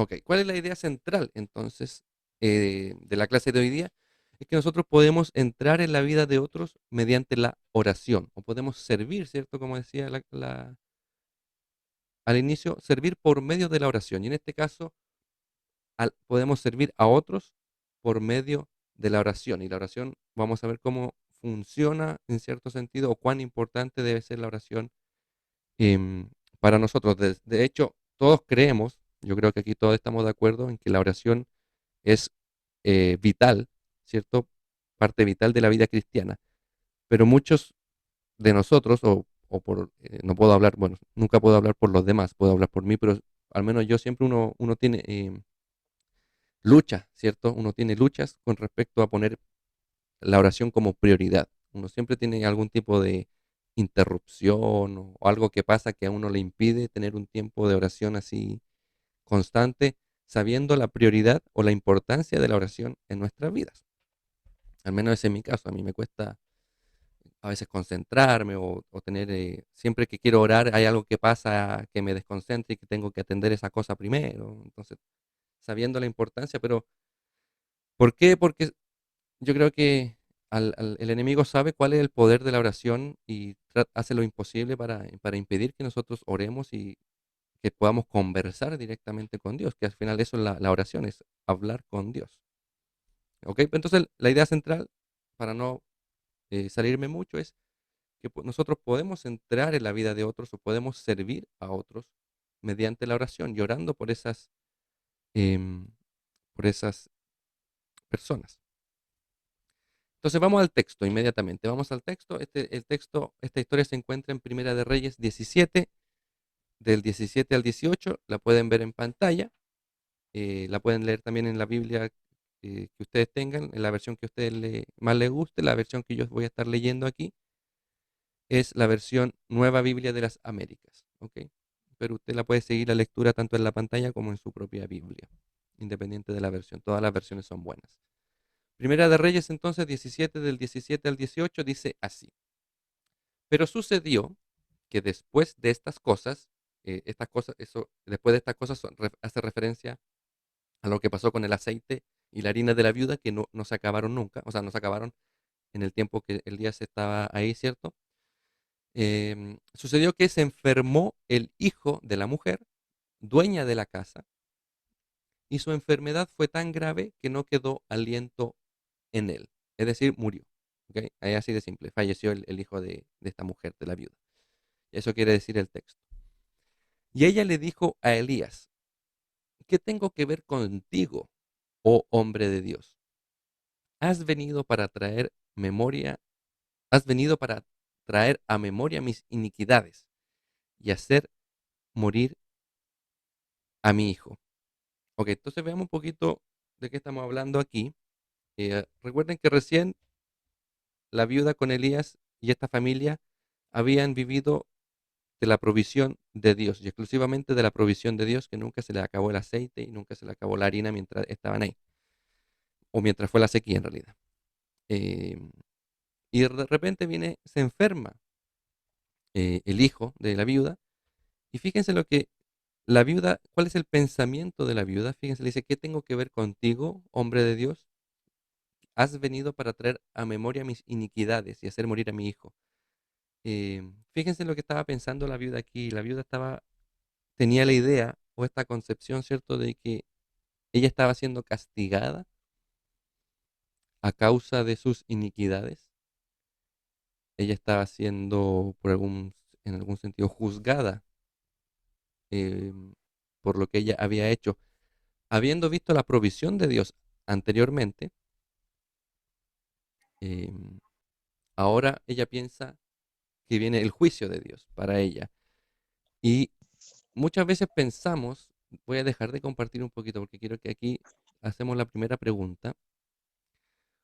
Ok, ¿cuál es la idea central entonces de la clase de hoy día? Es que nosotros podemos entrar en la vida de otros mediante la oración, o podemos servir, ¿cierto? Como decía al inicio, servir por medio de la oración. Y en este caso, podemos servir a otros por medio de la oración. Y la oración, vamos a ver cómo funciona en cierto sentido, o cuán importante debe ser la oración em, para nosotros. De hecho, todos creemos, yo creo que aquí todos estamos de acuerdo en que la oración es vital, ¿cierto? Parte vital de la vida cristiana. Pero muchos de nosotros, no puedo hablar, bueno, nunca puedo hablar por los demás, puedo hablar por mí, pero al menos yo siempre uno tiene lucha, ¿cierto? Uno tiene luchas con respecto a poner la oración como prioridad. Uno siempre tiene algún tipo de interrupción o algo que pasa que a uno le impide tener un tiempo de oración así constante, sabiendo la prioridad o la importancia de la oración en nuestras vidas. Al menos ese es mi caso. A mí me cuesta a veces concentrarme o tener, siempre que quiero orar hay algo que pasa que me desconcentra y que tengo que atender esa cosa primero. Entonces, sabiendo la importancia, pero ¿por qué? Porque yo creo que el enemigo sabe cuál es el poder de la oración y hace lo imposible para impedir que nosotros oremos y que podamos conversar directamente con Dios, que al final eso es la oración, es hablar con Dios. ¿Ok? Pues entonces la idea central, para no salirme mucho, es que nosotros podemos entrar en la vida de otros o podemos servir a otros mediante la oración, llorando em, por esas personas. Entonces vamos al texto inmediatamente. Vamos al texto. El texto, esta historia se encuentra en Primera de Reyes 17, del 17 al 18. La pueden ver en pantalla. La pueden leer también en la Biblia que ustedes tengan, en la versión que a ustedes más les guste. La versión que yo voy a estar leyendo aquí es la versión Nueva Biblia de las Américas. ¿Ok? Pero usted la puede seguir la lectura tanto en la pantalla como en su propia Biblia, independiente de la versión. Todas las versiones son buenas. Primera de Reyes entonces 17 del 17 al 18 dice así. Pero sucedió que después de estas cosas, eso, después de estas cosas hace referencia a lo que pasó con el aceite y la harina de la viuda que no se acabaron nunca, o sea, no se acabaron en el tiempo que Elías estaba ahí, ¿cierto? Sucedió que se enfermó el hijo de la mujer, dueña de la casa, y su enfermedad fue tan grave que no quedó aliento en él, es decir, murió. ¿Ok? Ahí así de simple, falleció el hijo de esta mujer, de la viuda. Eso quiere decir el texto. Y ella le dijo a Elías, ¿qué tengo que ver contigo, oh hombre de Dios? Has venido para traer memoria, has venido para traer a memoria mis iniquidades y hacer morir a mi hijo. Ok, entonces veamos un poquito de qué estamos hablando aquí. Recuerden que recién la viuda con Elías y esta familia habían vivido de la provisión de Dios y exclusivamente de la provisión de Dios, que nunca se le acabó el aceite y nunca se le acabó la harina mientras estaban ahí, o mientras fue la sequía en realidad. Eh, y de repente se enferma el hijo de la viuda, y fíjense lo que la viuda, ¿cuál es el pensamiento de la viuda? Fíjense, le dice, ¿qué tengo que ver contigo, hombre de Dios? Has venido para traer a memoria mis iniquidades y hacer morir a mi hijo. Fíjense lo que estaba pensando la viuda aquí. La viuda tenía la idea o esta concepción, ¿cierto?, de que ella estaba siendo castigada a causa de sus iniquidades. Ella estaba siendo, en algún sentido, juzgada eh, por lo que ella había hecho. Habiendo visto la provisión de Dios anteriormente, eh, ahora ella piensa que viene el juicio de Dios para ella. Y muchas veces pensamos, voy a dejar de compartir un poquito porque quiero que aquí hacemos la primera pregunta.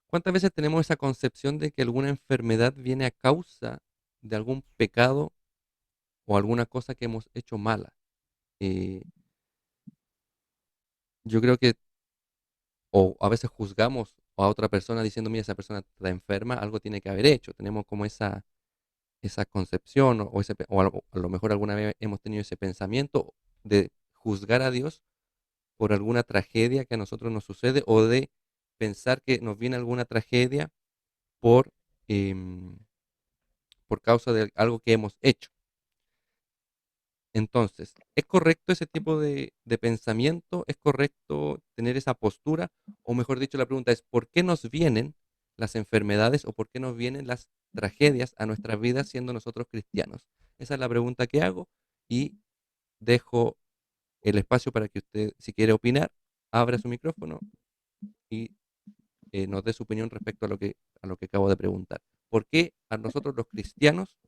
¿Cuántas veces tenemos esa concepción de que alguna enfermedad viene a causa de algún pecado o alguna cosa que hemos hecho mala? Eh, yo creo que, o a veces juzgamos a otra persona diciendo, mira, esa persona está enferma, algo tiene que haber hecho. Tenemos como esa concepción o a lo mejor alguna vez hemos tenido ese pensamiento de juzgar a Dios por alguna tragedia que a nosotros nos sucede o de pensar que nos viene alguna tragedia por, em, por causa de algo que hemos hecho. Entonces, ¿es correcto ese tipo de pensamiento? ¿Es correcto tener esa postura? O mejor dicho, la pregunta es, ¿por qué nos vienen las enfermedades o por qué nos vienen las tragedias a nuestras vidas siendo nosotros cristianos? Esa es la pregunta que hago y dejo el espacio para que usted, si quiere opinar, abra su micrófono y nos dé su opinión respecto a lo que acabo de preguntar. ¿Por qué a nosotros los cristianos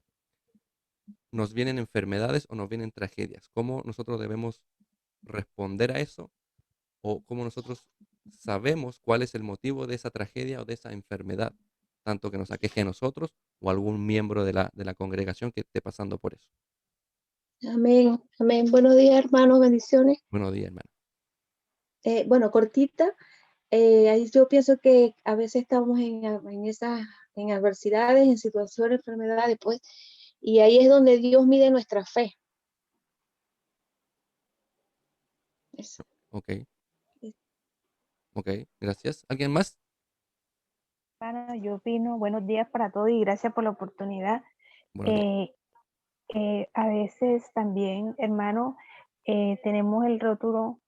nos vienen enfermedades o nos vienen tragedias? ¿Cómo nosotros debemos responder a eso o cómo nosotros sabemos cuál es el motivo de esa tragedia o de esa enfermedad, tanto que nos aqueje a nosotros o a algún miembro de la congregación que esté pasando por eso? Amén, amén. Buenos días, hermanos, bendiciones. Buenos días, hermano. Bueno, cortita. Ahí yo pienso que a veces estamos en adversidades, en situaciones, enfermedades, pues, y ahí es donde Dios mide nuestra fe. Eso. Ok, ok, gracias. ¿Alguien más? Bueno, yo opino, buenos días para todos y gracias por la oportunidad. Buenos días. Eh, a veces también, hermano, tenemos el rótulo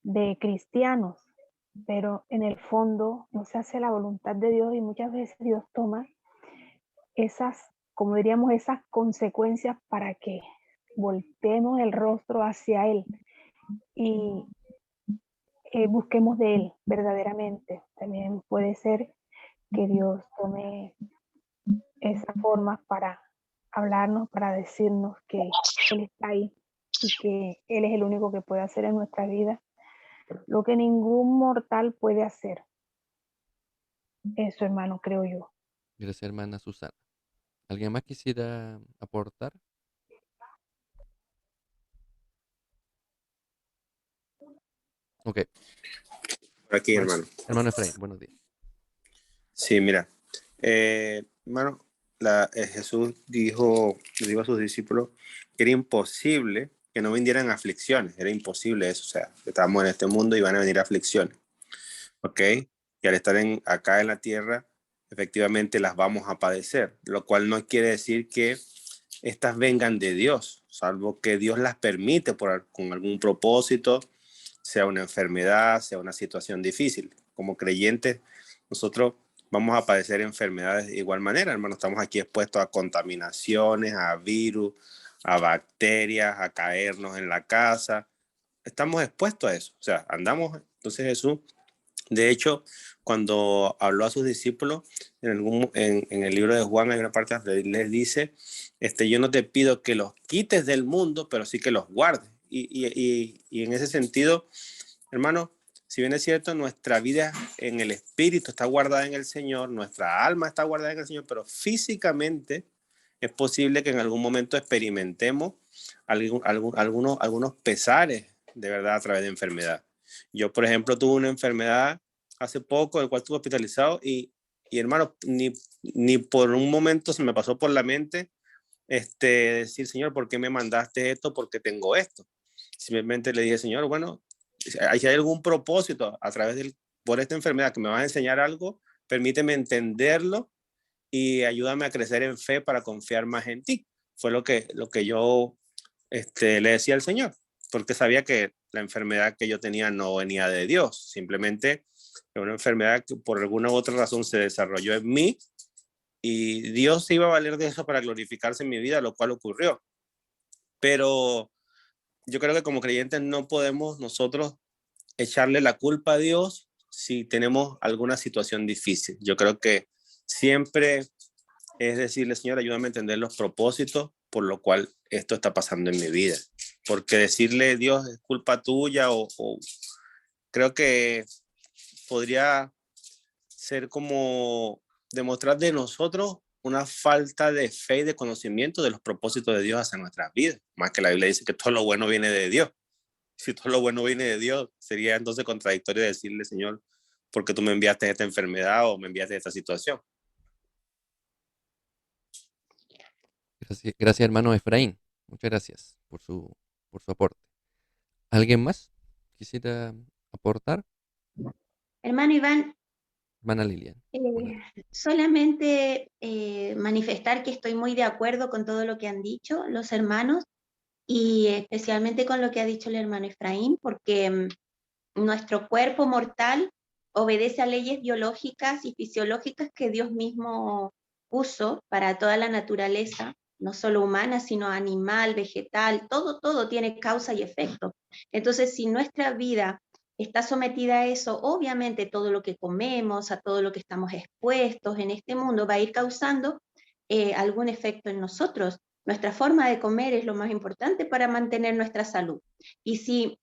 de cristianos, pero en el fondo no se hace la voluntad de Dios y muchas veces Dios toma esas, como diríamos, esas consecuencias para que volteemos el rostro hacia Él y busquemos de Él verdaderamente. También puede ser que Dios tome esa forma para hablarnos, para decirnos que Él está ahí y que Él es el único que puede hacer en nuestra vida lo que ningún mortal puede hacer. Eso, hermano, creo yo. Gracias, hermana Susana. ¿Alguien más quisiera aportar? Ok, Aquí, hermano, hermano. hermano Efraín, buenos días. Sí, mira, hermano, Jesús le dijo a sus discípulos que era imposible que no vinieran aflicciones, era imposible eso, o sea, estamos en este mundo y van a venir aflicciones, ¿ok? Y al estar acá en la tierra, efectivamente las vamos a padecer, lo cual no quiere decir que estas vengan de Dios, salvo que Dios las permite con algún propósito, sea una enfermedad, sea una situación difícil. Como creyentes, nosotros vamos a padecer enfermedades de igual manera, hermano. Estamos aquí expuestos a contaminaciones, a virus, a bacterias, a caernos en la casa. Estamos expuestos a eso. O sea, andamos. Entonces Jesús, de hecho, cuando habló a sus discípulos, en el libro de Juan hay una parte donde les dice, yo no te pido que los quites del mundo, pero sí que los guardes. Y en ese sentido, hermano, si bien es cierto, nuestra vida en el espíritu está guardada en el Señor, nuestra alma está guardada en el Señor, pero físicamente es posible que en algún momento experimentemos algunos pesares de verdad a través de enfermedad. Yo, por ejemplo, tuve una enfermedad hace poco, el cual estuve hospitalizado y hermano, ni por un momento se me pasó por la mente decir, Señor, ¿por qué me mandaste esto? ¿Por qué tengo esto? Simplemente le dije, Señor, bueno, si hay algún propósito por esta enfermedad que me vas a enseñar algo, permíteme entenderlo y ayúdame a crecer en fe para confiar más en ti. Fue lo que yo le decía al Señor, porque sabía que la enfermedad que yo tenía no venía de Dios, simplemente era una enfermedad que por alguna u otra razón se desarrolló en mí y Dios se iba a valer de eso para glorificarse en mi vida, lo cual ocurrió. Pero yo creo que como creyentes no podemos nosotros echarle la culpa a Dios si tenemos alguna situación difícil. Yo creo que siempre es decirle, Señor, ayúdame a entender los propósitos por lo cual esto está pasando en mi vida. Porque decirle, Dios, es culpa tuya o creo que podría ser como demostrar de nosotros una falta de fe y de conocimiento de los propósitos de Dios hacia nuestras vidas. Más que la Biblia dice que todo lo bueno viene de Dios. Si todo lo bueno viene de Dios, sería entonces contradictorio decirle, Señor, ¿por qué tú me enviaste esta enfermedad o me enviaste esta situación? Gracias, gracias, hermano Efraín. Muchas gracias por su aporte. ¿Alguien más quisiera aportar, Hermano Iván, hermana Lilian. Hola. solamente manifestar que estoy muy de acuerdo con todo lo que han dicho los hermanos y especialmente con lo que ha dicho el hermano Efraín, porque nuestro cuerpo mortal obedece a leyes biológicas y fisiológicas que Dios mismo puso para toda la naturaleza, no solo humana, sino animal, vegetal, todo tiene causa y efecto. Entonces, si nuestra vida está sometida a eso, obviamente todo lo que comemos, a todo lo que estamos expuestos en este mundo va a ir causando algún efecto en nosotros. Nuestra forma de comer es lo más importante para mantener nuestra salud. Y si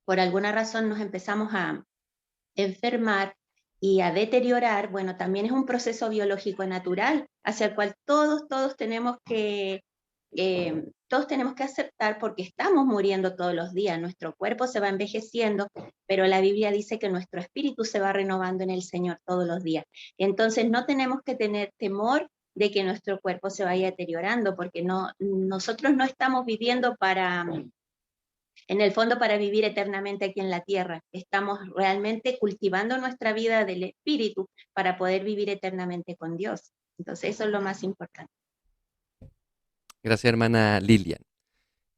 por alguna razón nos empezamos a enfermar y a deteriorar, bueno, también es un proceso biológico natural hacia el cual todos tenemos que aceptar porque estamos muriendo todos los días, nuestro cuerpo se va envejeciendo, pero la Biblia dice que nuestro espíritu se va renovando en el Señor todos los días. Entonces no tenemos que tener temor de que nuestro cuerpo se vaya deteriorando, porque nosotros no estamos viviendo en el fondo para vivir eternamente aquí en la tierra. Estamos realmente cultivando nuestra vida del espíritu para poder vivir eternamente con Dios. Entonces eso es lo más importante. Gracias, hermana Lilian.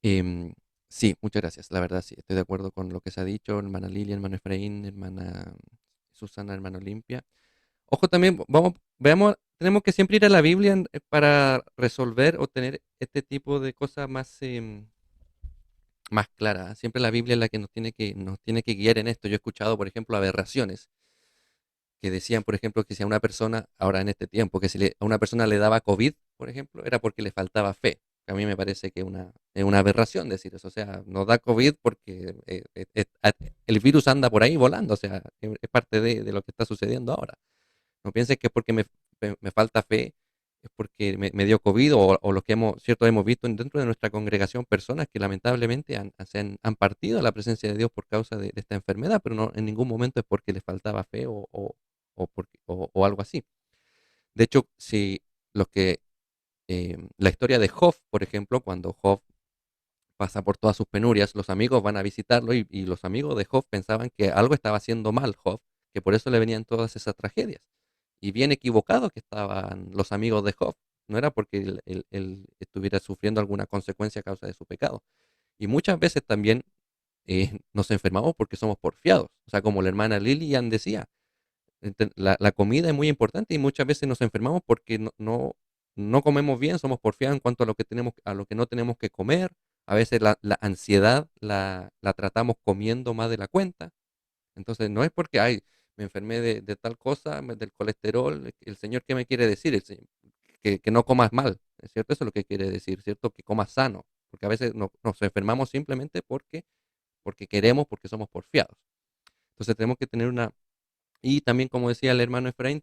Em, sí, muchas gracias. La verdad, sí, estoy de acuerdo con lo que se ha dicho, hermana Lilian, hermano Efraín, hermana Susana, hermano Olimpia. Ojo también, veamos, tenemos que siempre ir a la Biblia para resolver o tener este tipo de cosas más claras. Siempre la Biblia es la que nos tiene que guiar en esto. Yo he escuchado, por ejemplo, aberraciones que decían, por ejemplo, que si a una persona, ahora en este tiempo, que si a una persona le daba COVID, por ejemplo, era porque le faltaba fe. A mí me parece que es una aberración decir eso. O sea, nos da COVID porque el virus anda por ahí volando. O sea, es parte de lo que está sucediendo ahora. No pienses que es porque me falta fe, es porque me dio COVID o lo que cierto, hemos visto dentro de nuestra congregación personas que lamentablemente han partido a la presencia de Dios por causa de esta enfermedad, pero no en ningún momento es porque les faltaba fe o algo así. De hecho, si la historia de Job, por ejemplo, cuando Job pasa por todas sus penurias, los amigos van a visitarlo y los amigos de Job pensaban que algo estaba haciendo mal Job, que por eso le venían todas esas tragedias. Y bien equivocado que estaban los amigos de Job. No era porque él estuviera sufriendo alguna consecuencia a causa de su pecado. Y muchas veces también nos enfermamos porque somos porfiados. O sea, como la hermana Lilian decía, la comida es muy importante y muchas veces nos enfermamos porque no comemos bien, somos porfiados en cuanto a lo que no tenemos que comer. A veces la ansiedad la tratamos comiendo más de la cuenta. Entonces no es porque, ay, me enfermé de tal cosa, del colesterol, el Señor, ¿qué me quiere decir? Que no comas mal, ¿es cierto? Eso es lo que quiere decir, ¿cierto? Que comas sano, porque a veces nos enfermamos simplemente porque queremos, porque somos porfiados. Entonces tenemos que tener y también, como decía el hermano Efraín,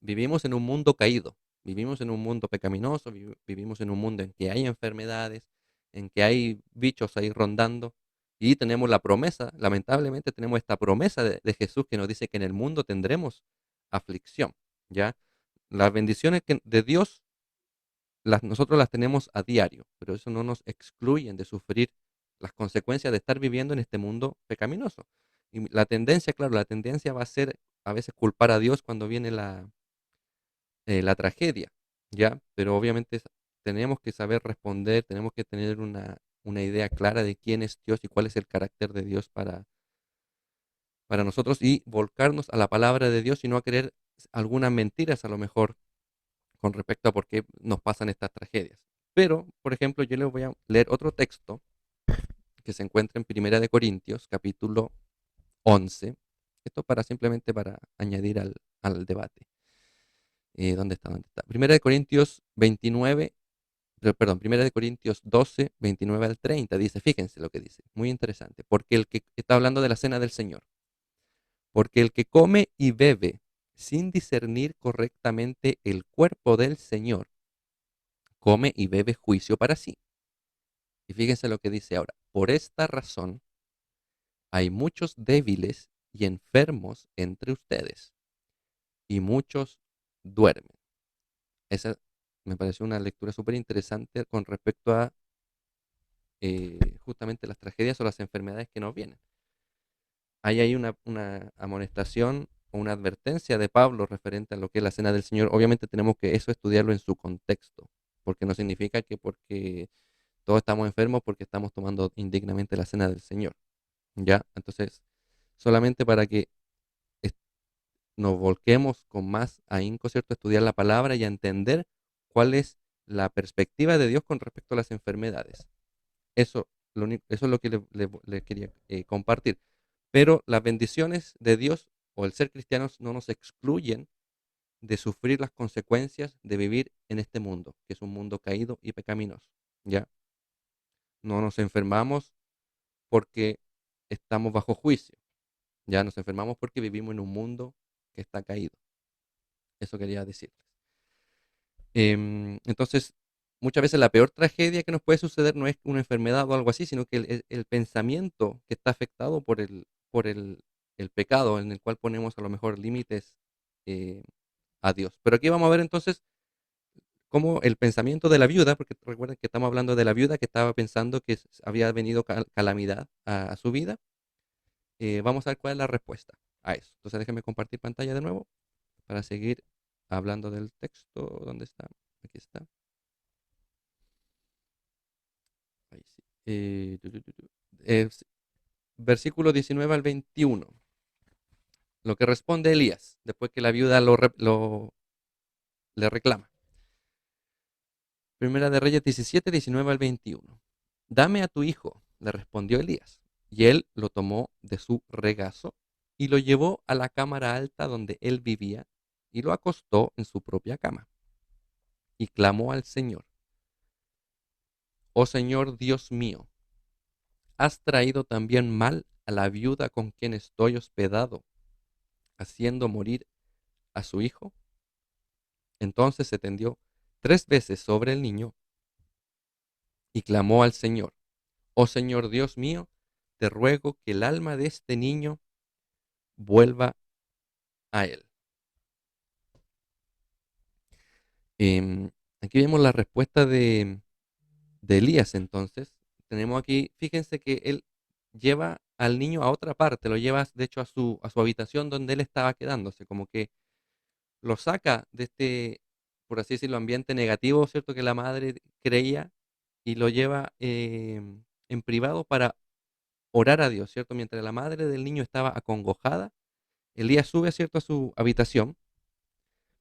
vivimos en un mundo caído, vivimos en un mundo pecaminoso, vivimos en un mundo en que hay enfermedades, en que hay bichos ahí rondando, y tenemos la promesa, lamentablemente tenemos esta promesa de Jesús que nos dice que en el mundo tendremos aflicción, ¿ya? Las bendiciones de Dios, nosotros las tenemos a diario, pero eso no nos excluye de sufrir las consecuencias de estar viviendo en este mundo pecaminoso. Y la tendencia, claro, la tendencia va a ser a veces culpar a Dios cuando viene la tragedia, ¿ya? Pero obviamente tenemos que saber responder, tenemos que tener una idea clara de quién es Dios y cuál es el carácter de Dios para nosotros y volcarnos a la palabra de Dios y no a creer algunas mentiras a lo mejor con respecto a por qué nos pasan estas tragedias. Pero, por ejemplo, yo les voy a leer otro texto que se encuentra en Primera de Corintios, capítulo 11. Esto simplemente para añadir al debate. ¿Dónde está? ¿Dónde está? Primera de Corintios 29, perdón, Primera de Corintios 12, 29 al 30. Dice, fíjense lo que dice, muy interesante, porque el que está hablando de la cena del Señor, porque el que come y bebe sin discernir correctamente el cuerpo del Señor, come y bebe juicio para sí. Y fíjense lo que dice ahora, por esta razón hay muchos débiles y enfermos entre ustedes, y muchos duermen. Esa me pareció una lectura súper interesante con respecto a justamente las tragedias o las enfermedades que nos vienen. ahí hay una amonestación o una advertencia de Pablo referente a lo que es la cena del Señor. Obviamente tenemos que eso estudiarlo en su contexto, porque no significa que porque todos estamos enfermos porque estamos tomando indignamente la cena del Señor. ¿Ya? Entonces, solamente para que est- nos volquemos con más ahínco, ¿cierto? A estudiar la palabra y a entender cuál es la perspectiva de Dios con respecto a las enfermedades. Eso es lo que le quería compartir. Pero las bendiciones de Dios o el ser cristianos no nos excluyen de sufrir las consecuencias de vivir en este mundo, que es un mundo caído y pecaminoso. ¿Ya? No nos enfermamos porque estamos bajo juicio. Ya nos enfermamos porque vivimos en un mundo que está caído. Eso quería decirles. Entonces, muchas veces la peor tragedia que nos puede suceder no es una enfermedad o algo así, sino que el pensamiento que está afectado por el pecado en el cual ponemos a lo mejor límites eh, a Dios. Pero aquí vamos a ver entonces cómo el pensamiento de la viuda, porque recuerden que estamos hablando de la viuda que estaba pensando que había venido calamidad a su vida. Vamos a ver cuál es la respuesta a eso. Entonces déjenme compartir pantalla de nuevo para seguir hablando del texto. ¿Dónde está? Aquí está. Ahí sí. Versículo 19 al 21. Lo que responde Elías después que la viuda le reclama. Primera de Reyes 17, 19 al 21. Dame a tu hijo, le respondió Elías. Y él lo tomó de su regazo y lo llevó a la cámara alta donde él vivía y lo acostó en su propia cama. Y clamó al Señor: Oh Señor Dios mío, ¿has traído también mal a la viuda con quien estoy hospedado, haciendo morir a su hijo? Entonces se tendió 3 veces sobre el niño y clamó al Señor: Oh Señor Dios mío, te ruego que el alma de este niño vuelva a él. Em, Aquí vemos la respuesta de Elías entonces. Tenemos aquí, fíjense que él lleva al niño a otra parte, lo lleva de hecho a su habitación donde él estaba quedándose, como que lo saca de este, por así decirlo, ambiente negativo, ¿cierto? Que la madre creía y lo lleva en privado para orar a Dios, ¿cierto? Mientras la madre del niño estaba acongojada, Elías sube, ¿cierto?, a su habitación,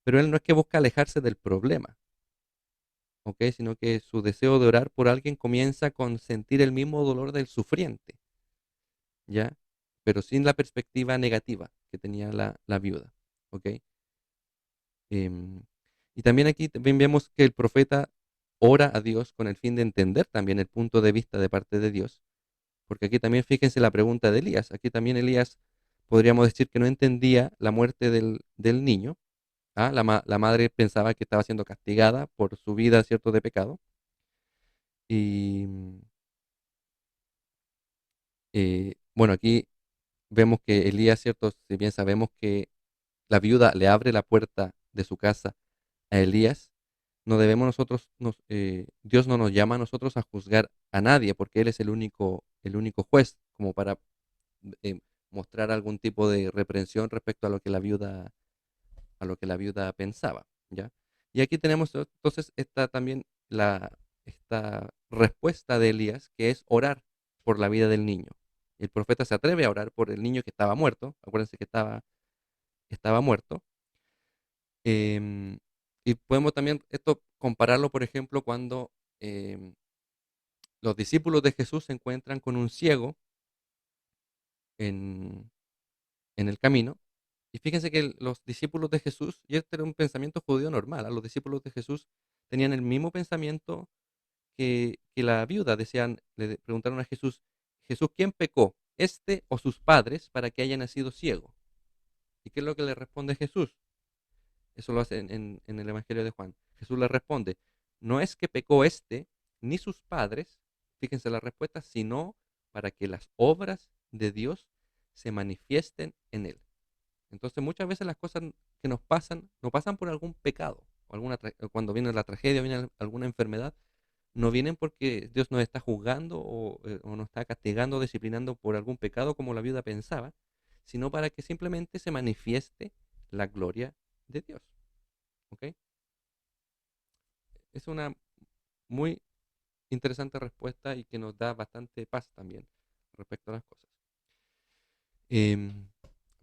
pero él no es que busca alejarse del problema, ¿ok? Sino que su deseo de orar por alguien comienza con sentir el mismo dolor del sufriente, ¿ya? Pero sin la perspectiva negativa que tenía la viuda, ¿ok? Em, y también aquí también vemos que el profeta ora a Dios con el fin de entender también el punto de vista de parte de Dios, porque aquí también fíjense la pregunta de Elías. Aquí también Elías podríamos decir que no entendía la muerte del niño. ¿Ah? La madre pensaba que estaba siendo castigada por su vida, ¿cierto?, de pecado. Y bueno, aquí vemos que Elías, ¿cierto? Si bien sabemos que la viuda le abre la puerta de su casa a Elías, no debemos nosotros, Dios no nos llama a nosotros a juzgar a nadie, porque Él es el único juez, como para eh, mostrar algún tipo de reprensión respecto a lo que la viuda pensaba, ¿ya? Y aquí tenemos entonces esta respuesta de Elías, que es orar por la vida del niño. El profeta se atreve a orar por el niño que estaba muerto. Acuérdense que estaba muerto. Em, y podemos también esto compararlo, por ejemplo, cuando em, los discípulos de Jesús se encuentran con un ciego en, en el camino. Y fíjense que los discípulos de Jesús, y este era un pensamiento judío normal, los discípulos de Jesús tenían el mismo pensamiento que la viuda. Le preguntaron a Jesús: Jesús, ¿quién pecó, este o sus padres, para que haya nacido ciego? ¿Y qué es lo que le responde Jesús? Eso lo hace en el Evangelio de Juan. Jesús le responde: no es que pecó este ni sus padres, fíjense la respuesta, sino para que las obras de Dios se manifiesten en él. Entonces muchas veces las cosas que nos pasan, no pasan por algún pecado, cuando viene la tragedia, viene alguna enfermedad, no vienen porque Dios nos está juzgando o nos está castigando o disciplinando por algún pecado como la viuda pensaba, sino para que simplemente se manifieste la gloria de Dios. ¿Ok? Es una muy interesante respuesta y que nos da bastante paz también respecto a las cosas. Em,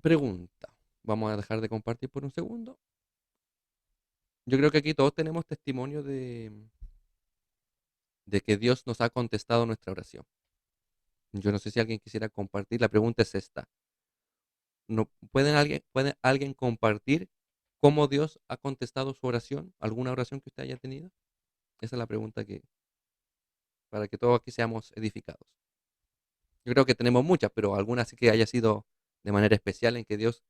Pregunta. Vamos a dejar de compartir por un segundo. Yo creo que aquí todos tenemos testimonio de que Dios nos ha contestado nuestra oración. Yo no sé si alguien quisiera compartir. La pregunta es esta. ¿No, puede alguien compartir cómo Dios ha contestado su oración? ¿Alguna oración que usted haya tenido? Esa es la pregunta para que todos aquí seamos edificados. Yo creo que tenemos muchas, pero alguna sí que haya sido de manera especial en que Dios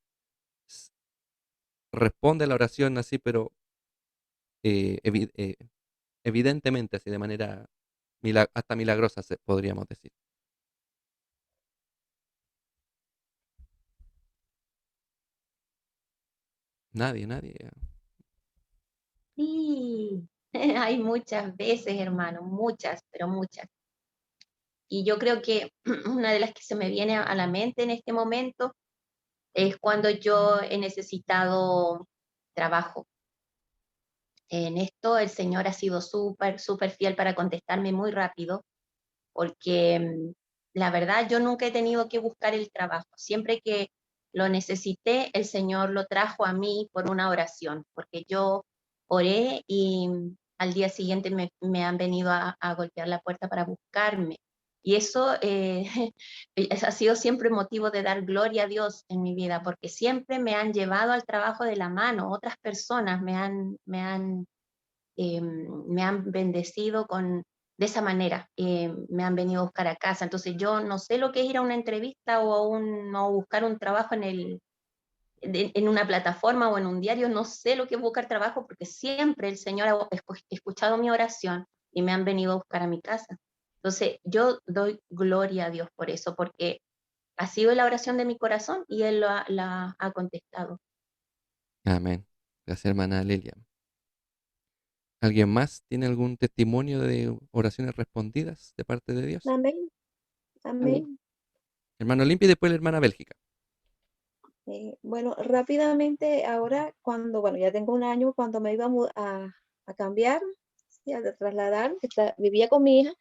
s- responde a la oración así, pero eh, evi- eh, evidentemente así, de manera hasta milagrosa, podríamos decir. Nadie. Sí, hay muchas veces, hermano, muchas, pero muchas. Y yo creo que una de las que se me viene a la mente en este momento es cuando yo he necesitado trabajo. En esto el Señor ha sido súper, súper fiel para contestarme muy rápido, porque la verdad yo nunca he tenido que buscar el trabajo. Siempre que lo necesité, el Señor lo trajo a mí por una oración, porque yo oré y al día siguiente me han venido a golpear la puerta para buscarme. Y eso ha sido siempre motivo de dar gloria a Dios en mi vida, porque siempre me han llevado al trabajo de la mano. Otras personas me han bendecido de esa manera, me han venido a buscar a casa. Entonces yo no sé lo que es ir a una entrevista o buscar un trabajo en una plataforma o en un diario, no sé lo que es buscar trabajo porque siempre el Señor ha escuchado mi oración y me han venido a buscar a mi casa. Entonces yo doy gloria a Dios por eso, porque ha sido la oración de mi corazón y Él la ha contestado. Amén. Gracias, hermana Lilia. ¿Alguien más tiene algún testimonio de oraciones respondidas de parte de Dios? Amén, Amén. amén. Hermano Limpio y después la hermana Bélgica. Bueno, rápidamente ahora bueno, ya tengo un año cuando me iba a cambiar, sí, a trasladar, vivía con mi hija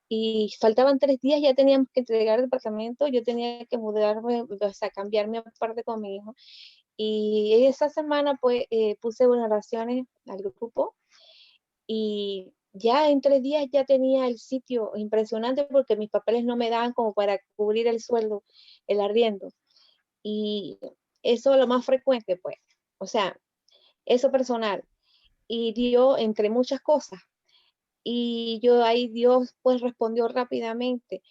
y faltaban 3 días, ya teníamos que entregar el departamento, yo tenía que mudarme, o sea, cambiarme aparte con mi hijo. Y esa semana pues puse unas oraciones al grupo y ya en 3 días ya tenía el sitio impresionante porque mis papeles no me daban como para cubrir el sueldo, el arriendo. Y eso es lo más frecuente, pues. O sea, eso personal. Y Dios, entre muchas cosas. Y yo ahí Dios pues respondió rápidamente.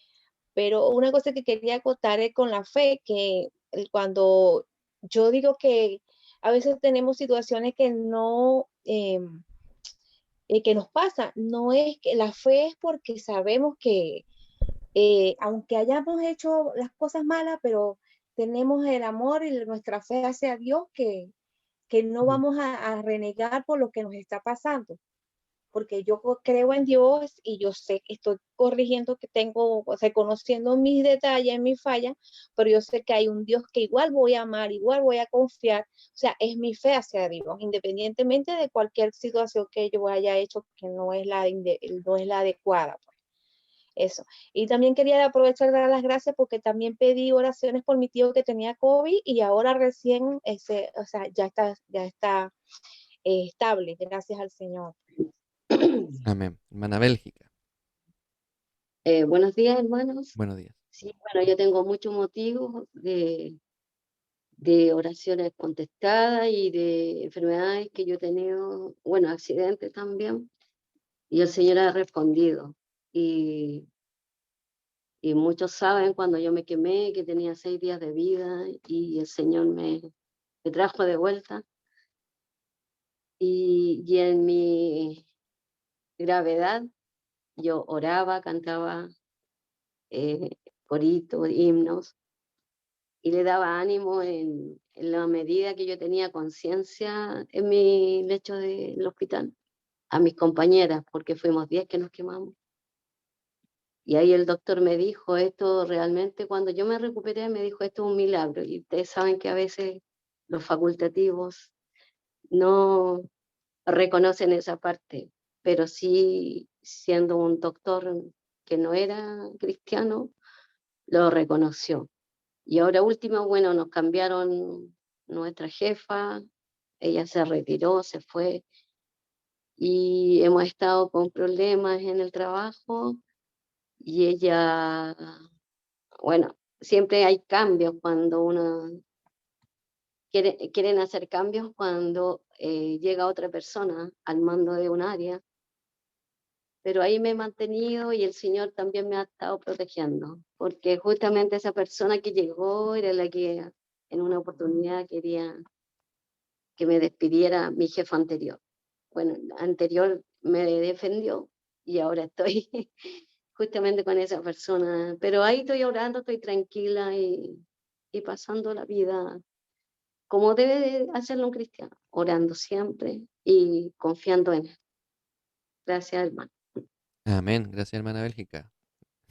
Pero una cosa que quería acotar es con la fe, que cuando yo digo que a veces tenemos situaciones que no, que nos pasa, no es que la fe es porque sabemos que aunque hayamos hecho las cosas malas, pero tenemos el amor y nuestra fe hacia Dios que no vamos a renegar por lo que nos está pasando, porque yo creo en Dios y yo sé que estoy corrigiendo que tengo, reconociendo mis detalles, mis fallas, pero yo sé que hay un Dios que igual voy a amar, igual voy a confiar, o sea, es mi fe hacia Dios, independientemente de cualquier situación que yo haya hecho que no es no es la adecuada. Pues. Eso. Y también quería aprovechar de dar las gracias porque también pedí oraciones por mi tío que tenía COVID y ahora recién, o sea, ya está estable, gracias al Señor. Amén. Hermana Bélgica. Buenos días, hermanos. Buenos días. Sí, bueno, yo tengo muchos motivos de oraciones contestadas y de enfermedades que yo he tenido, bueno, accidentes también, y el Señor ha respondido. Y, y muchos saben cuando yo me quemé que tenía 6 días de vida y el Señor me trajo de vuelta. Y en mi gravedad yo oraba, cantaba coritos, himnos, y le daba ánimo en la medida que yo tenía conciencia en mi lecho del hospital a mis compañeras, porque fuimos 10 que nos quemamos. Y ahí el doctor me dijo, esto realmente, cuando yo me recuperé, me dijo, esto es un milagro. Y ustedes saben que a veces los facultativos no reconocen esa parte, pero sí, siendo un doctor que no era cristiano, lo reconoció. Y ahora último, bueno, nos cambiaron nuestra jefa, ella se retiró, se fue, y hemos estado con problemas en el trabajo, y ella, bueno, siempre hay cambios cuando uno quieren hacer cambios cuando llega otra persona al mando de un área, pero ahí me he mantenido y el Señor también me ha estado protegiendo, porque justamente esa persona que llegó era la que en una oportunidad quería que me despidiera mi jefa anterior. Bueno, anterior me defendió y ahora estoy justamente con esa persona, pero ahí estoy orando, estoy tranquila y pasando la vida como debe de hacerlo un cristiano, orando siempre y confiando en él. Gracias, hermano. Amén. Gracias, hermana Bélgica.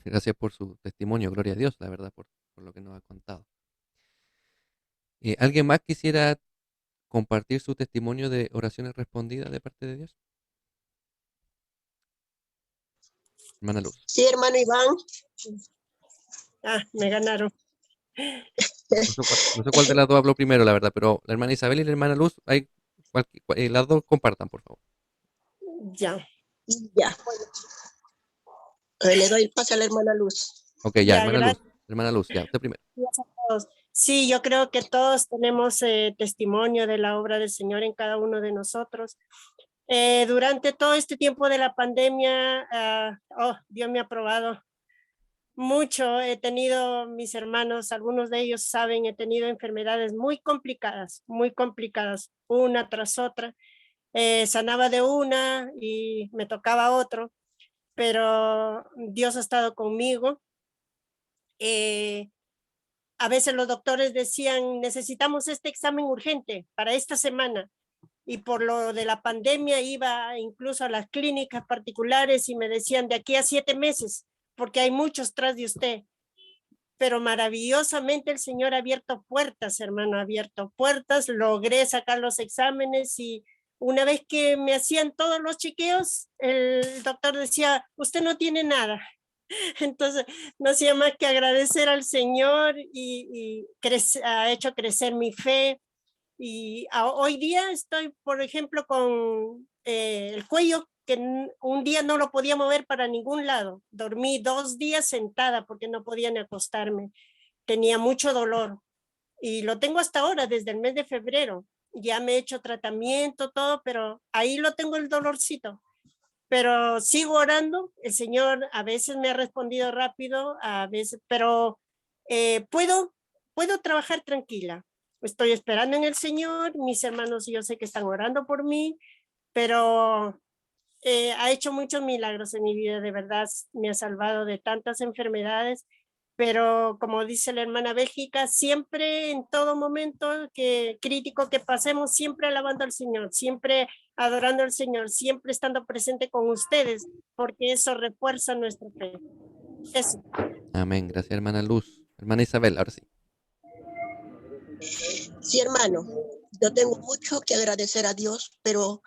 Gracias por su testimonio. Gloria a Dios, la verdad, por lo que nos ha contado. ¿Alguien más quisiera compartir su testimonio de oraciones respondidas de parte de Dios? Hermana Luz. Sí, hermano Iván. Me ganaron. No sé cuál de las dos habló primero, la verdad, pero la hermana Isabel y la hermana Luz, las dos compartan, por favor. Ya. Le doy el pase a la hermana Luz. Ok, ya, hermana Luz. Gracias Hermana Luz, ya, usted primero. a todos. Sí, yo creo que todos tenemos testimonio de la obra del Señor en cada uno de nosotros. Durante todo este tiempo de la pandemia, Dios me ha probado mucho. He tenido, mis hermanos, algunos de ellos saben, he tenido enfermedades muy complicadas, una tras otra. Sanaba de una y me tocaba otro, pero Dios ha estado conmigo. A veces los doctores decían, necesitamos este examen urgente para esta semana. Y por lo de la pandemia iba incluso a las clínicas particulares y me decían de aquí a 7 meses, porque hay muchos tras de usted. Pero maravillosamente el Señor ha abierto puertas, hermano, ha abierto puertas, logré sacar los exámenes y una vez que me hacían todos los chequeos, el doctor decía, usted no tiene nada. Entonces, no hacía más que agradecer al Señor y ha hecho crecer mi fe. Y hoy día estoy, por ejemplo, con el cuello que un día no lo podía mover para ningún lado. Dormí 2 días sentada porque no podía ni acostarme. Tenía mucho dolor y lo tengo hasta ahora, desde el mes de febrero. Ya me he hecho tratamiento, todo, pero ahí lo tengo el dolorcito. Pero sigo orando. El Señor a veces me ha respondido rápido, a veces, pero puedo trabajar tranquila. Estoy esperando en el Señor, mis hermanos yo sé que están orando por mí, pero ha hecho muchos milagros en mi vida, de verdad, me ha salvado de tantas enfermedades, pero como dice la hermana Bélgica, siempre en todo momento crítico que pasemos, siempre alabando al Señor, siempre adorando al Señor, siempre estando presente con ustedes, porque eso refuerza nuestra fe. Eso. Amén. Gracias, hermana Luz. Hermana Isabel, ahora sí. Sí, hermano, yo tengo mucho que agradecer a Dios, pero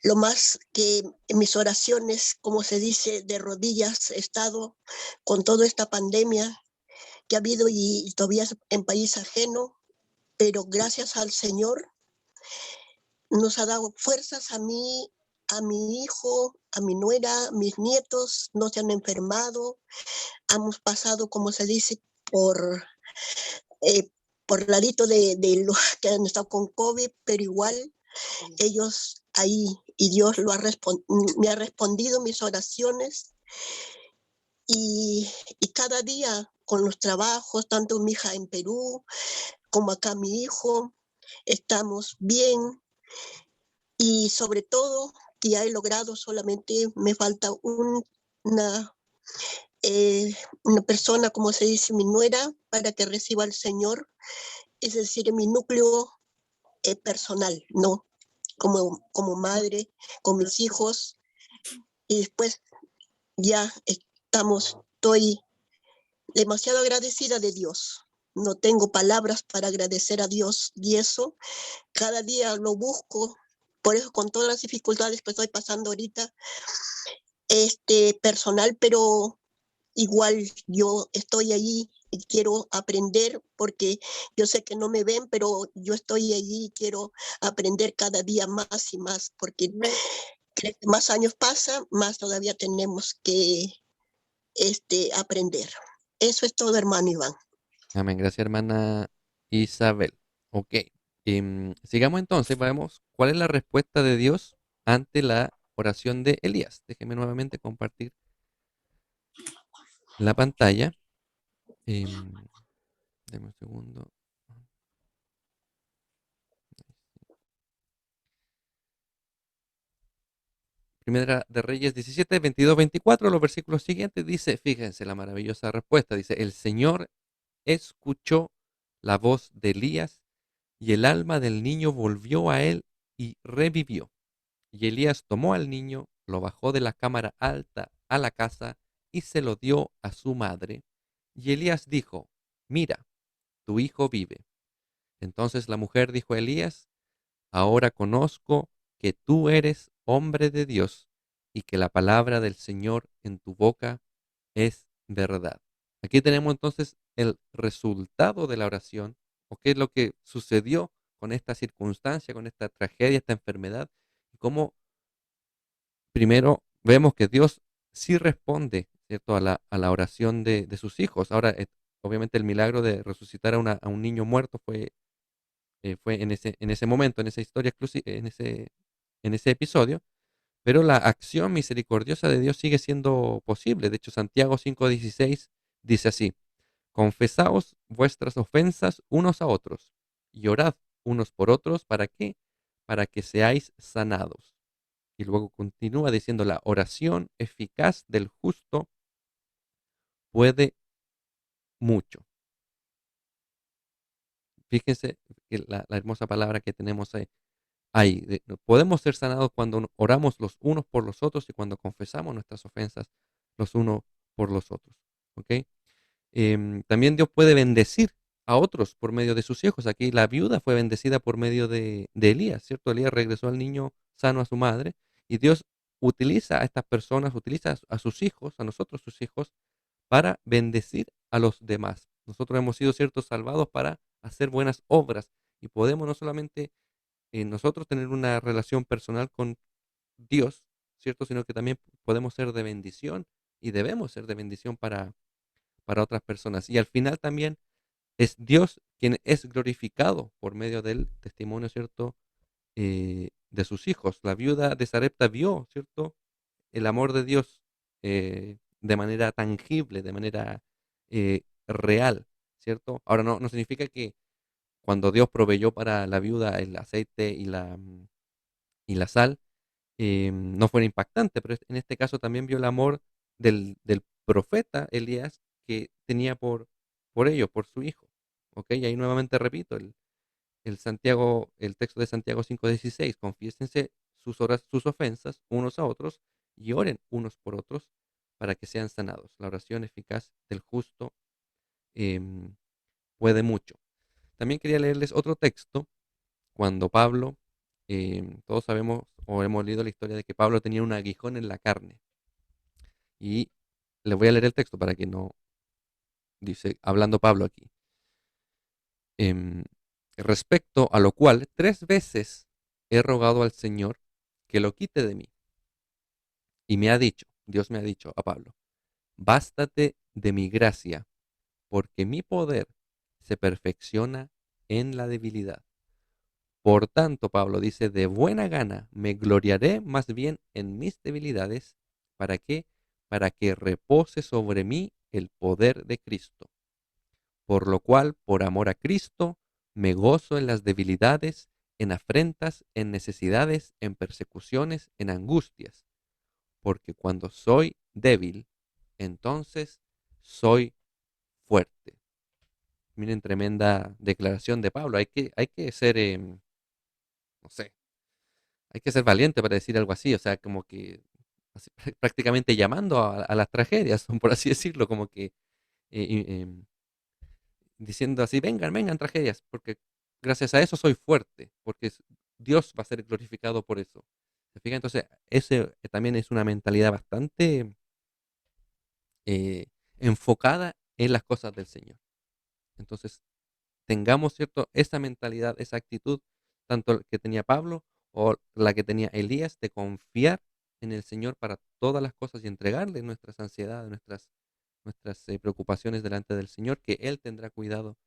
lo más que en mis oraciones, como se dice, de rodillas he estado con toda esta pandemia que ha habido y todavía en país ajeno, pero gracias al Señor nos ha dado fuerzas a mí, a mi hijo, a mi nuera, a mis nietos, no se han enfermado, hemos pasado, como se dice, por ladito de los que han estado con COVID, pero igual ellos ahí, y Dios me ha respondido mis oraciones, y cada día con los trabajos, tanto mi hija en Perú como acá mi hijo, estamos bien, y sobre todo que ya he logrado, solamente me falta una persona, como se dice, mi nuera, para que reciba al Señor, es decir, mi núcleo personal, ¿no? Como madre, con mis hijos, y después ya estamos estoy demasiado agradecida de Dios. No tengo palabras para agradecer a Dios y eso cada día lo busco. Por eso con todas las dificultades que estoy pasando ahorita, personal, pero igual yo estoy allí y quiero aprender porque yo sé que no me ven, pero yo estoy allí y quiero aprender cada día más y más porque más años pasan, más todavía tenemos que aprender. Eso es todo, hermano Iván. Amén. Gracias, hermana Isabel. Ok. Sigamos entonces, vemos cuál es la respuesta de Dios ante la oración de Elías. Déjeme nuevamente compartir la pantalla. Deme un segundo. Primera de Reyes 17, 22, 24, los versículos siguientes dice, fíjense la maravillosa respuesta, dice, el Señor escuchó la voz de Elías y el alma del niño volvió a él y revivió. Y Elías tomó al niño, lo bajó de la cámara alta a la casa y se lo dio a su madre. Y Elías dijo, mira, tu hijo vive. Entonces la mujer dijo a Elías, ahora conozco que tú eres hombre de Dios y que la palabra del Señor en tu boca es verdad. Aquí tenemos entonces el resultado de la oración, o qué es lo que sucedió con esta circunstancia, con esta tragedia, esta enfermedad, y cómo primero vemos que Dios sí responde, ¿cierto?, a la oración de sus hijos. Ahora, obviamente el milagro de resucitar a un niño muerto fue en ese momento, en esa historia, en ese episodio, pero la acción misericordiosa de Dios sigue siendo posible. De hecho, Santiago 5:16 dice así, confesaos vuestras ofensas unos a otros y orad unos por otros, ¿para qué? Para que seáis sanados. Y luego continúa diciendo, la oración eficaz del justo puede mucho. Fíjense que la hermosa palabra que tenemos ahí. Podemos ser sanados cuando oramos los unos por los otros y cuando confesamos nuestras ofensas los unos por los otros. ¿Ok? También Dios puede bendecir a otros por medio de sus hijos. Aquí la viuda fue bendecida por medio de Elías, ¿cierto? Elías regresó al niño sano a su madre y Dios utiliza a estas personas, utiliza a sus hijos, a nosotros sus hijos, para bendecir a los demás. Nosotros hemos sido, ¿cierto?, salvados para hacer buenas obras y podemos no solamente nosotros tener una relación personal con Dios, ¿cierto? Sino que también podemos ser de bendición y debemos ser de bendición para otras personas. Y al final también es Dios quien es glorificado por medio del testimonio, ¿cierto? De sus hijos. La viuda de Sarepta vio, ¿cierto? El amor de Dios de manera tangible, de manera real, ¿cierto? Ahora no significa que cuando Dios proveyó para la viuda el aceite y la sal, no fuera impactante, pero en este caso también vio el amor del profeta Elías que tenía por ellos, por su hijo. ¿Ok? Y ahí nuevamente repito, el texto de Santiago 5:16, confiésense sus ofensas unos a otros y oren unos por otros para que sean sanados. La oración eficaz del justo em, puede mucho. También quería leerles otro texto cuando Pablo, todos sabemos o hemos leído la historia de que Pablo tenía un aguijón en la carne. Y les voy a leer el texto para que no, dice, hablando Pablo aquí. Em, respecto a lo cual, 3 veces he rogado al Señor que lo quite de mí. Y me ha dicho, Dios me ha dicho a Pablo, bástate de mi gracia, porque mi poder se perfecciona en la debilidad. Por tanto, Pablo dice, de buena gana me gloriaré más bien en mis debilidades. ¿Para qué? Para que repose sobre mí el poder de Cristo. Por lo cual, por amor a Cristo, me gozo en las debilidades, en afrentas, en necesidades, en persecuciones, en angustias. Porque cuando soy débil, entonces soy fuerte. Miren, tremenda declaración de Pablo. Hay que ser, no sé, hay que ser valiente para decir algo así, o sea, como que prácticamente llamando a las tragedias, por así decirlo, como que eh, y, em, diciendo así, vengan, vengan tragedias, porque gracias a eso soy fuerte, porque Dios va a ser glorificado por eso. ¿Se fija? Entonces, ese también es una mentalidad bastante eh, enfocada en las cosas del Señor. Entonces, tengamos, ¿cierto?, esa mentalidad, esa actitud, tanto que tenía Pablo o la que tenía Elías, de confiar en el Señor para todas las cosas y entregarle nuestras ansiedades, nuestras preocupaciones delante del Señor, que Él tendrá cuidado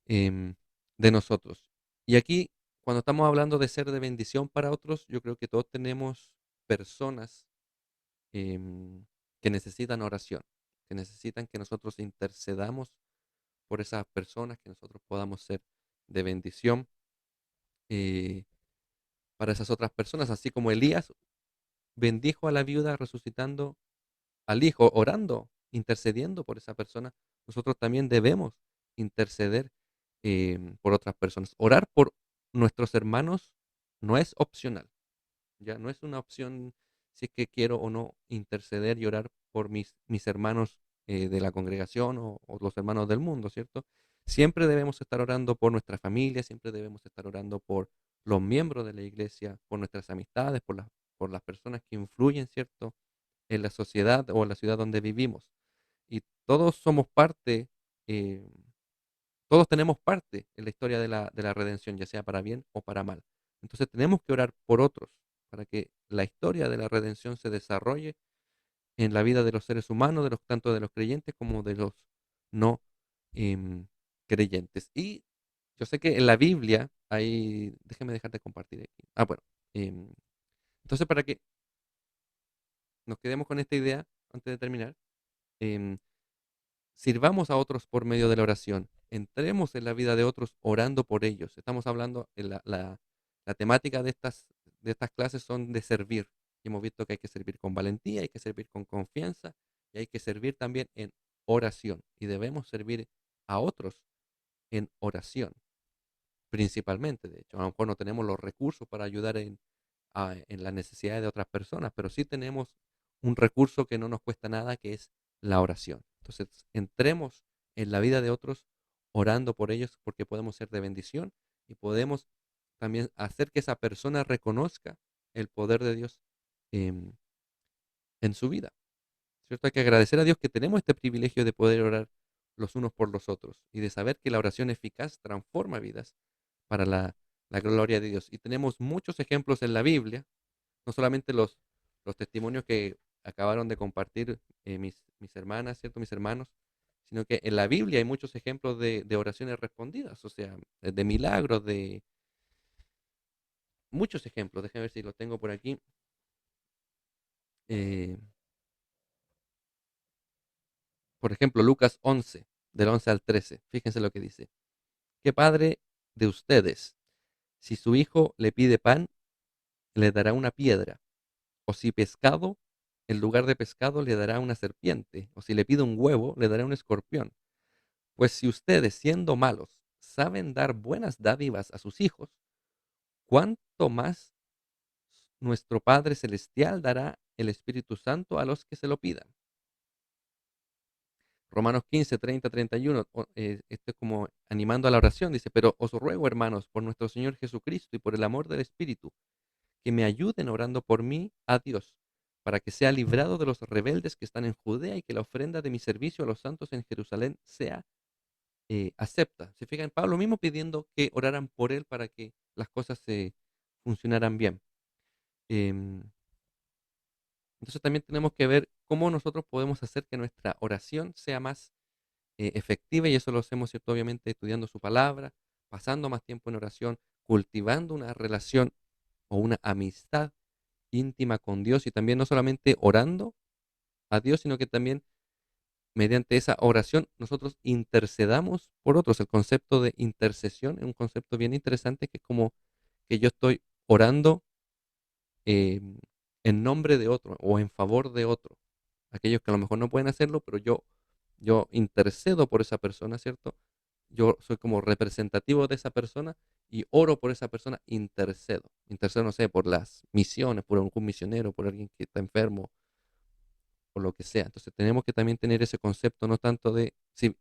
em, de nosotros. Y aquí, cuando estamos hablando de ser de bendición para otros, yo creo que todos tenemos personas em, que necesitan oración, que necesitan que nosotros intercedamos por esas personas, que nosotros podamos ser de bendición eh, para esas otras personas, así como Elías bendijo a la viuda resucitando al hijo, orando, intercediendo por esa persona. Nosotros también debemos interceder por otras personas. Orar por nuestros hermanos no es opcional, ya no es una opción si es que quiero o no interceder y orar por mis hermanos de la congregación o los hermanos del mundo, ¿cierto? Siempre debemos estar orando por nuestra familia, siempre debemos estar orando por los miembros de la iglesia, por nuestras amistades, por las personas que influyen, ¿cierto?, en la sociedad o en la ciudad donde vivimos. Y todos somos parte, eh, todos tenemos parte en la historia de la redención, ya sea para bien o para mal. Entonces tenemos que orar por otros para que la historia de la redención se desarrolle en la vida de los seres humanos, tanto de los creyentes como de los no em, creyentes. Y yo sé que en la Biblia hay, déjeme dejar de compartir aquí. Bueno, em, entonces para que nos quedemos con esta idea antes de terminar, em, sirvamos a otros por medio de la oración. Entremos en la vida de otros orando por ellos. Estamos hablando, la temática de estas clases son de servir. Y hemos visto que hay que servir con valentía, hay que servir con confianza y hay que servir también en oración. Y debemos servir a otros en oración, principalmente. De hecho, a lo mejor no tenemos los recursos para ayudar en las necesidades de otras personas, pero sí tenemos un recurso que no nos cuesta nada, que es la oración. Entonces, entremos en la vida de otros orando por ellos porque podemos ser de bendición y podemos también hacer que esa persona reconozca el poder de Dios en, en su vida. ¿Cierto? Hay que agradecer a Dios que tenemos este privilegio de poder orar los unos por los otros y de saber que la oración eficaz transforma vidas para la gloria de Dios. Y tenemos muchos ejemplos en la Biblia, no solamente los testimonios que acabaron de compartir mis hermanas, ¿cierto? Mis hermanos, sino que en la Biblia hay muchos ejemplos de oraciones respondidas, o sea, de milagros, de muchos ejemplos. Déjenme ver si lo tengo por aquí. Eh, por ejemplo, Lucas 11, del 11 al 13. Fíjense lo que dice. ¿Qué padre de ustedes, si su hijo le pide pan, le dará una piedra? O si pescado, en lugar de pescado le dará una serpiente, o si le pide un huevo, le dará un escorpión. Pues si ustedes, siendo malos, saben dar buenas dádivas a sus hijos, ¿cuánto más nuestro Padre Celestial dará el Espíritu Santo a los que se lo pidan? Romanos 15, 30, 31, esto es como animando a la oración, dice, pero os ruego, hermanos, por nuestro Señor Jesucristo y por el amor del Espíritu, que me ayuden orando por mí a Dios, para que sea librado de los rebeldes que están en Judea y que la ofrenda de mi servicio a los santos en Jerusalén sea acepta. Se fijan, Pablo mismo pidiendo que oraran por él para que las cosas se funcionaran bien. Em, entonces también tenemos que ver cómo nosotros podemos hacer que nuestra oración sea más efectiva y eso lo hacemos, ¿cierto? Obviamente estudiando su palabra, pasando más tiempo en oración, cultivando una relación o una amistad íntima con Dios y también no solamente orando a Dios, sino que también mediante esa oración nosotros intercedamos por otros. El concepto de intercesión es un concepto bien interesante que es como que yo estoy orando eh, en nombre de otro o en favor de otro. Aquellos que a lo mejor no pueden hacerlo, pero yo intercedo por esa persona, ¿cierto? yo soy como representativo de esa persona y oro por esa persona, intercedo. Intercedo, no sé, por las misiones, por algún misionero, por alguien que está enfermo, o lo que sea. Entonces tenemos que también tener ese concepto, no tanto de, sí,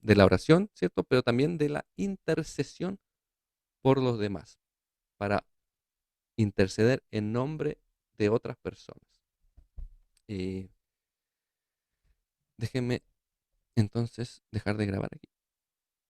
de la oración, ¿cierto? Pero también de la intercesión por los demás, para interceder en nombre de otras personas. Déjenme entonces dejar de grabar aquí.